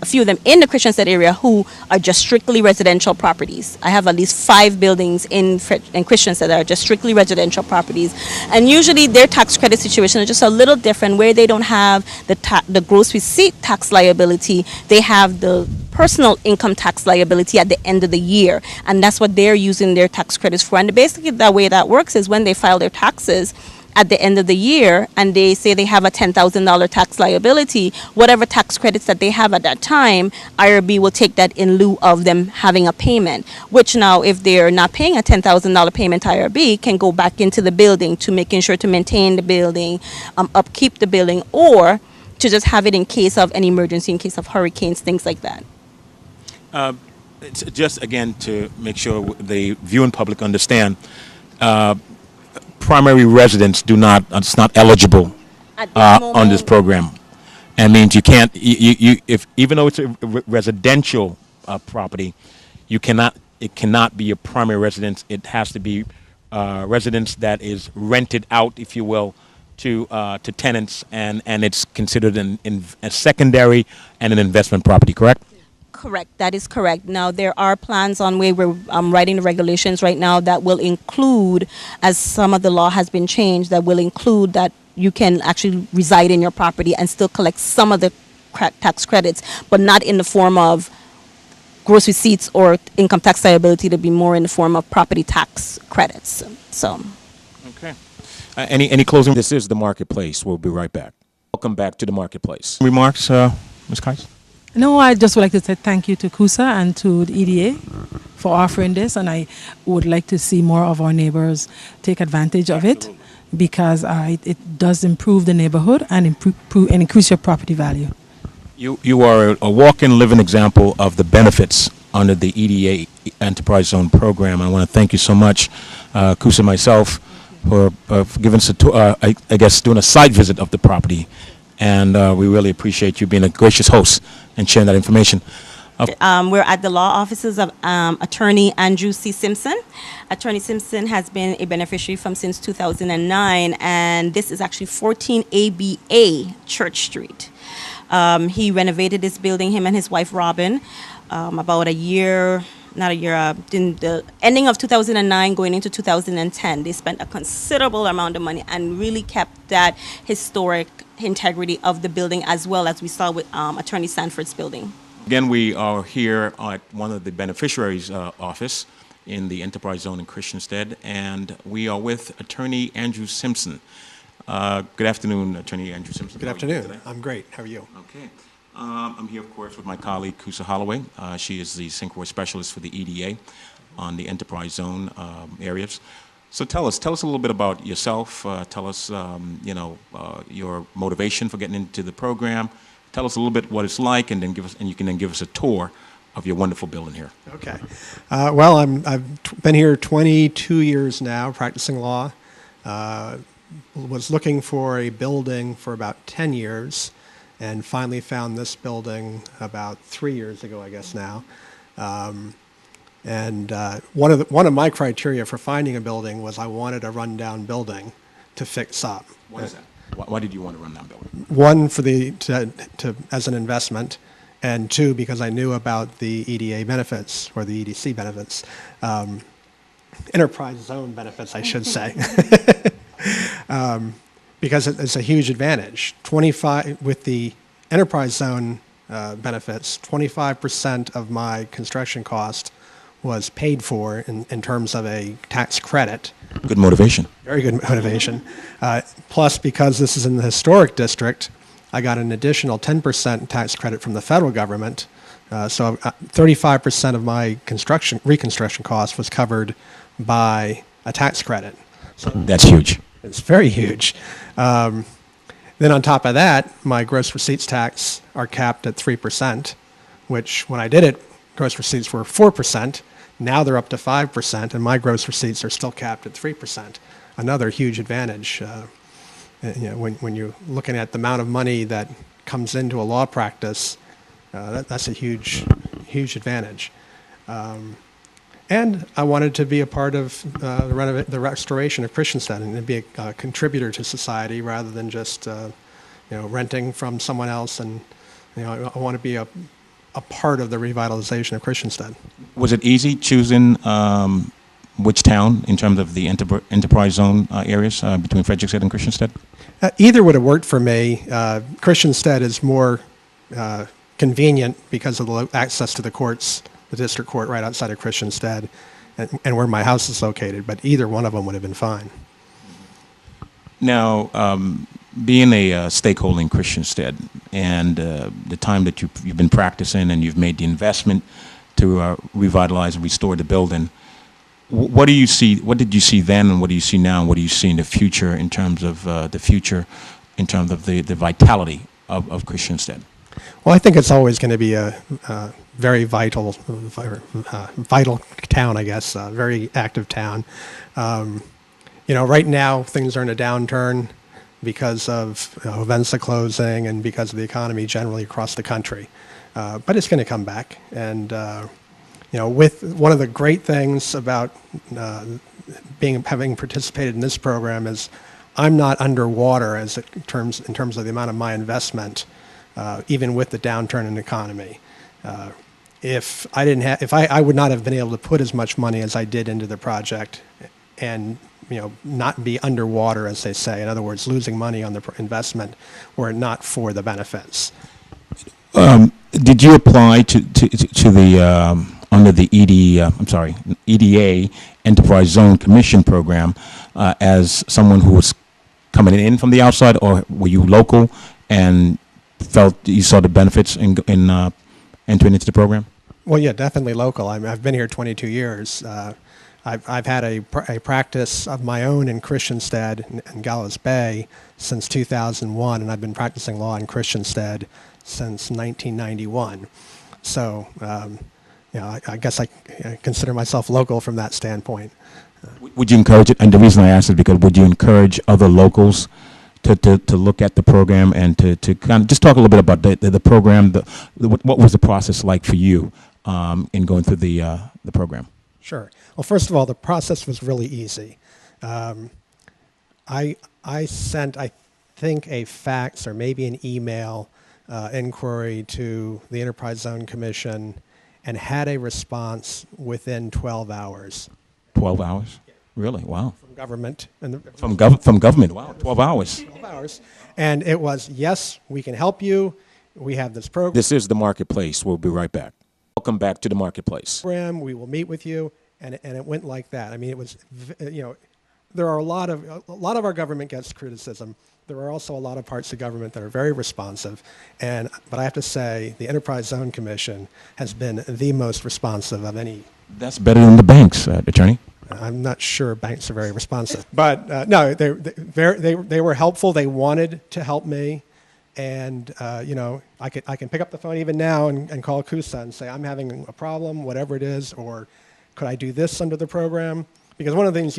a few of them in the Christiansted area who are just strictly residential properties. I have at least 5 buildings in Christiansted that are just strictly residential properties. And usually their tax credit situation is just a little different, where they don't have the gross receipt tax liability. They have the personal income tax liability at the end of the year. And that's what they're using their tax credits for. And basically the way that works is when they file their taxes at the end of the year and they say they have a $10,000 tax liability, whatever tax credits that they have at that time, IRB will take that in lieu of them having a payment, which now if they're not paying a $10,000 payment to IRB, can go back into the building to making sure to maintain the building, upkeep the building, or to just have it in case of an emergency, in case of hurricanes, things like that. It's just, again, to make sure the viewing public understand, primary residents it's not eligible on this program. And means you can't, even though it's a residential property, it cannot be a primary residence. It has to be residence that is rented out, if you will, to tenants, and it's considered a secondary and an investment property, correct? Correct. That is correct. Now, there are plans on way. We're writing the regulations right now that will include, as some of the law has been changed, that will include that you can actually reside in your property and still collect some of the tax credits, but not in the form of gross receipts or income tax liability, to be more in the form of property tax credits. So. Okay. Any closing? This is The Marketplace. We'll be right back. Welcome back to The Marketplace. Remarks, Ms. Kais? No, I just would like to say thank you to KUSA and to the EDA for offering this, and I would like to see more of our neighbors take advantage of it, because it does improve the neighborhood and increase your property value. You are a walk-in, living example of the benefits under the EDA Enterprise Zone program. I want to thank you so much, KUSA, myself, for giving us a tour, I guess doing a site visit of the property. And we really appreciate you being a gracious host and sharing that information. We're at the law offices of Attorney Andrew C. Simpson. Attorney Simpson has been a beneficiary since 2009, and this is actually 14 ABA Church Street. He renovated this building, him and his wife Robin, about in the ending of 2009 going into 2010. They spent a considerable amount of money and really kept that historic integrity of the building, as well as we saw with Attorney Sanford's building. Again, we are here at one of the beneficiaries' office in the Enterprise Zone in Christiansted, and we are with Attorney Andrew Simpson. Good afternoon, Attorney Andrew Simpson. Good afternoon. I'm great. How are you? Okay. I'm here, of course, with my colleague, KUSA Holloway. She is the Synchroi specialist for the EDA on the Enterprise Zone areas. So tell us a little bit about yourself. Tell us, your motivation for getting into the program. Tell us a little bit what it's like, and then you can give us a tour of your wonderful building here. Okay. Well, I've been here 22 years now, practicing law. Was looking for a building for about 10 years, and finally found this building about 3 years ago, I guess now. One of my criteria for finding a building was I wanted a rundown building to fix up. What is that? Why did you want a rundown building? One, as an investment, and two, because I knew about the EDA benefits, or the EDC benefits, Enterprise Zone benefits, I should say. Because it's a huge advantage. With the Enterprise Zone benefits, 25% of my construction cost was paid for in terms of a tax credit. Good motivation. Very good motivation. Plus, because this is in the historic district, I got an additional 10% tax credit from the federal government So 35% of my reconstruction cost was covered by a tax credit. So That's huge. it's very huge. Then on top of that, my gross receipts tax are capped at 3%, which when I did it, gross receipts were 4%. Now they're up to 5%, and my gross receipts are still capped at 3%. Another huge advantage. When you're looking at the amount of money that comes into a law practice, that's a huge, huge advantage. And I wanted to be a part of the restoration of Christiansted and be a contributor to society rather than just renting from someone else. And I want to be a part of the revitalization of Christiansted. Was it easy choosing which town in terms of the enterprise zone areas between Frederiksted and Christiansted? Either would have worked for me. Christiansted is more convenient because of the access to the courts, the district court right outside of Christiansted, and where my house is located. But either one of them would have been fine. Now, being a stakeholder in Christiansted and the time that you've been practicing and you've made the investment to revitalize and restore the building, what do you see? What did you see then, and what do you see now, and what do you see in the future in terms of the vitality of Christiansted? Well, I think it's always going to be a very vital town, I guess, a very active town. Right now things are in a downturn because of events are closing and because of the economy generally across the country. But it's going to come back. And, with one of the great things about having participated in this program is I'm not underwater in terms of the amount of my investment, even with the downturn in the economy. If I would not have been able to put as much money as I did into the project and not be underwater, as they say. In other words, losing money on the investment were it not for the benefits. Did you apply to the under the EDA Enterprise Zone Commission program as someone who was coming in from the outside, or were you local and felt you saw the benefits in entering into the program? Well, yeah, definitely local. I've been here 22 years. I've had a practice of my own in Christiansted and Gallows Bay since 2001, and I've been practicing law in Christiansted since 1991. So, I guess I consider myself local from that standpoint. Would you encourage it? And the reason I ask is because would you encourage other locals to look at the program and to kind of just talk a little bit about the program? What was the process like for you in going through the program? Sure. Well, first of all, the process was really easy. I sent, I think, a fax or maybe an email inquiry to the Enterprise Zone Commission and had a response within 12 hours. 12 hours? Really? Wow. From government. From government? Wow, 12 hours. 12 hours. And it was, yes, we can help you. We have this program. This is The Marketplace. We'll be right back. Welcome back to The Marketplace. We will meet with you. And it went like that. I mean, it was, there are a lot of our government gets criticism. There are also a lot of parts of government that are very responsive. But I have to say, the Enterprise Zone Commission has been the most responsive of any. That's better than the banks, Attorney. I'm not sure banks are very responsive. But no, they were helpful. They wanted to help me. And, I can pick up the phone even now and call CUSA and say, I'm having a problem, whatever it is, or could I do this under the program? Because one of the things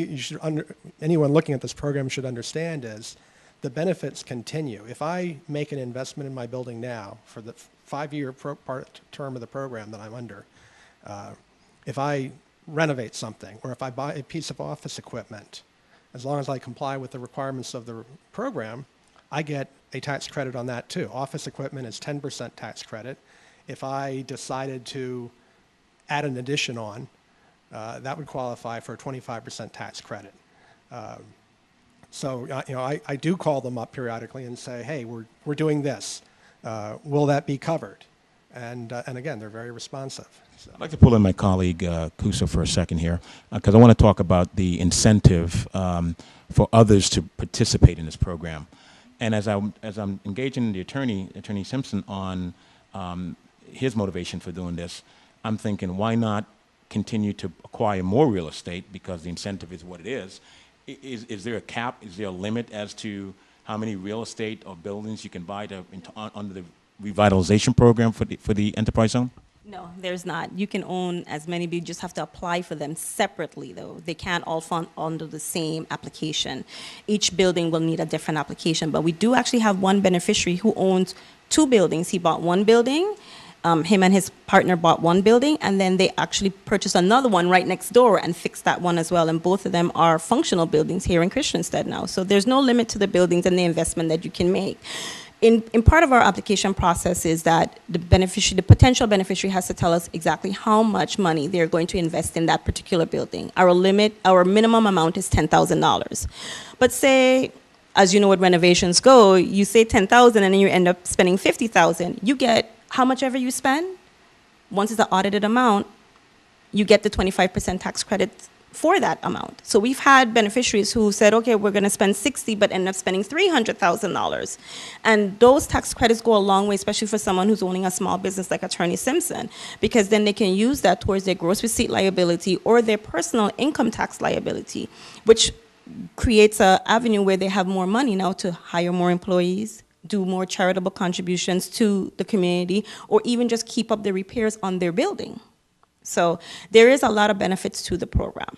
anyone looking at this program should understand is the benefits continue. If I make an investment in my building now for the 5-year term of the program that I'm under, if I renovate something or if I buy a piece of office equipment, as long as I comply with the requirements of the program, I get a tax credit on that too. Office equipment is 10% tax credit. If I decided to add an addition on, that would qualify for a 25% tax credit. So I do call them up periodically and say, hey, we're doing this. Will that be covered? And again, they're very responsive. So. I'd like to pull in my colleague CUSA for a second here, because I want to talk about the incentive for others to participate in this program. And as I'm engaging the Attorney Simpson on his motivation for doing this, I'm thinking, why not continue to acquire more real estate, because the incentive is what it is. Is there a cap? Is there a limit as to how many real estate or buildings you can buy under the revitalization program for the enterprise zone? No, there's not. You can own as many, but you just have to apply for them separately, though. They can't all fall under the same application. Each building will need a different application, but we do actually have one beneficiary who owns 2 buildings. He bought one building. Him and his partner bought one building, and then they actually purchased another one right next door and fixed that one as well. And both of them are functional buildings here in Christiansted now. So there's no limit to the buildings and the investment that you can make. In part of our application process is that the potential beneficiary has to tell us exactly how much money they're going to invest in that particular building. Our minimum amount is $10,000. But say, as you know, with renovations go, you say $10,000 and then you end up spending $50,000. You get how much ever you spend. Once it's an audited amount, you get the 25% tax credit for that amount. So we've had beneficiaries who said, okay, we're going to spend $60,000, but end up spending $300,000. And those tax credits go a long way, especially for someone who's owning a small business like Attorney Simpson, because then they can use that towards their gross receipt liability or their personal income tax liability, which creates an avenue where they have more money now to hire more employees, do more charitable contributions to the community, or even just keep up the repairs on their building. So there is a lot of benefits to the program.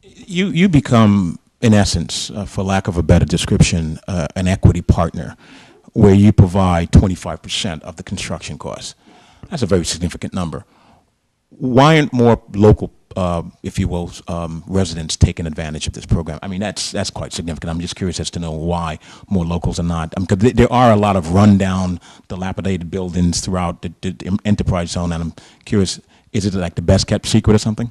You become, in essence, for lack of a better description, an equity partner, where you provide 25% of the construction costs. That's a very significant number. Why aren't more local, if you will, residents taking advantage of this program? I mean, that's quite significant. I'm just curious as to know why more locals are not. Because there are a lot of rundown, dilapidated buildings throughout the enterprise zone, and I'm curious, is it like the best kept secret or something?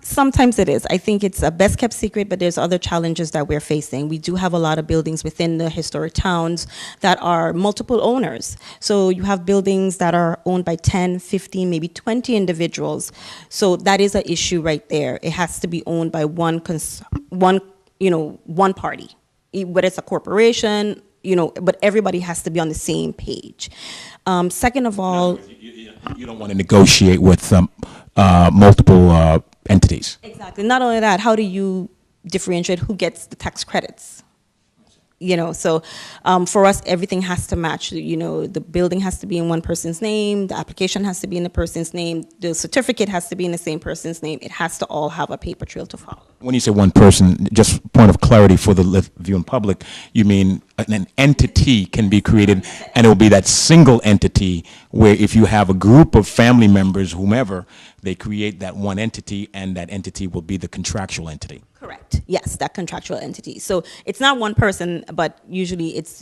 Sometimes it is. I think it's a best kept secret, but there's other challenges that we're facing. We do have a lot of buildings within the historic towns that are multiple owners. So you have buildings that are owned by 10, 15, maybe 20 individuals. So that is an issue right there. It has to be owned by one party, whether it's a corporation, but everybody has to be on the same page. Second of all, you don't want to negotiate with multiple entities. Exactly. Not only that, how do you differentiate who gets the tax credits? So for us, everything has to match. The building has to be in one person's name, the application has to be in the person's name, the certificate has to be in the same person's name. It has to all have a paper trail to follow. When you say one person, just point of clarity for the viewing public, you mean an entity can be created, and it will be that single entity where if you have a group of family members, whomever, they create that one entity, and that entity will be the contractual entity. Correct. Yes, that contractual entity. So it's not one person, but usually it's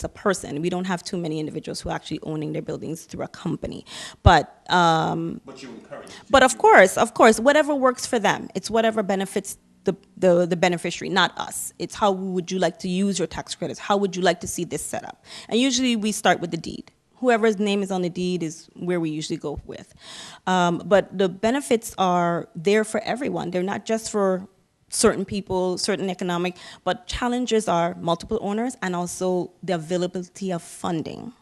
a person. We don't have too many individuals who are actually owning their buildings through a company. But you encourage. But of course, whatever works for them. It's whatever benefits the beneficiary, not us. It's how would you like to use your tax credits? How would you like to see this set up? And usually we start with the deed. Whoever's name is on the deed is where we usually go with. But the benefits are there for everyone. They're not just for certain people, certain economic, but challenges are multiple owners and also the availability of funding.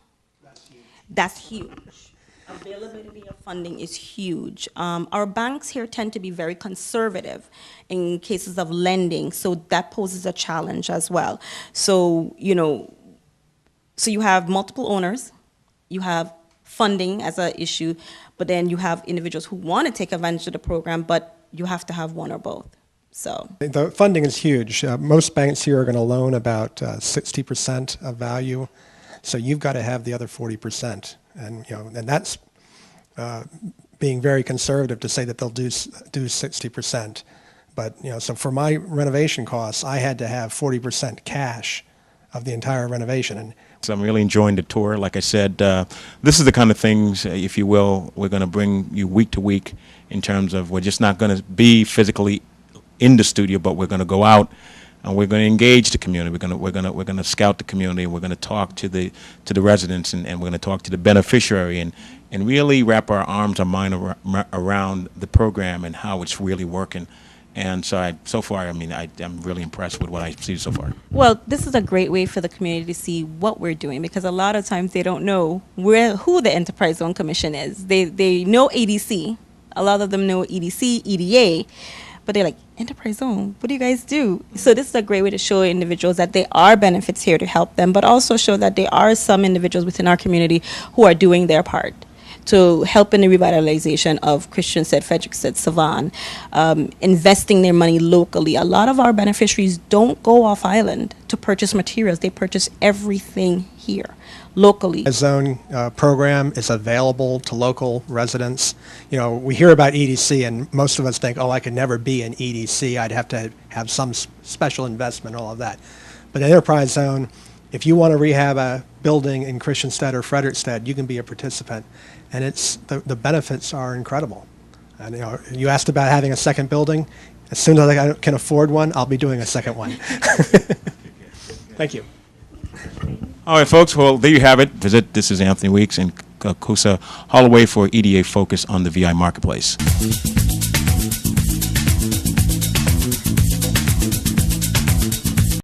That's huge. Availability of funding is huge. Our banks here tend to be very conservative in cases of lending, so that poses a challenge as well. So, so you have multiple owners, you have funding as an issue, but then you have individuals who want to take advantage of the program, but you have to have one or both. So the funding is huge. Most banks here are going to loan about 60% of value, so you've got to have the other 40%, and and that's being very conservative to say that they'll do 60%. But so for my renovation costs, I had to have 40% cash of the entire renovation. And so I'm really enjoying the tour. Like I said, this is the kind of things, if you will, we're going to bring you week to week in terms of we're just not going to be physically in the studio, but we're going to go out and we're going to engage the community. We're going to scout the community. We're going to talk to the residents, and we're going to talk to the beneficiary, and really wrap our arms, our mind around the program and how it's really working. And so far, I'm really impressed with what I see so far. Well, this is a great way for the community to see what we're doing, because a lot of times they don't know who the Enterprise Zone Commission is. They know ADC. A lot of them know EDC, EDA, but they're like, Enterprise Zone, what do you guys do? So this is a great way to show individuals that there are benefits here to help them, but also show that there are some individuals within our community who are doing their part to help in the revitalization of Christiansted, Frederiksted, Savan, investing their money locally. A lot of our beneficiaries don't go off island to purchase materials. They purchase everything here, locally. A zone program is available to local residents. You know, we hear about EDC and most of us think, oh, I could never be an EDC. I'd have to have some special investment, all of that. But the Enterprise Zone, if you want to rehab a building in Christiansted or Frederiksted, you can be a participant. And it's the benefits are incredible. And you asked about having a second building. As soon as I can afford one, I'll be doing a second one. Thank you. All right, folks. Well, there you have it. This is Anthony Weeks in Coosa Holloway for EDA Focus on the VI Marketplace.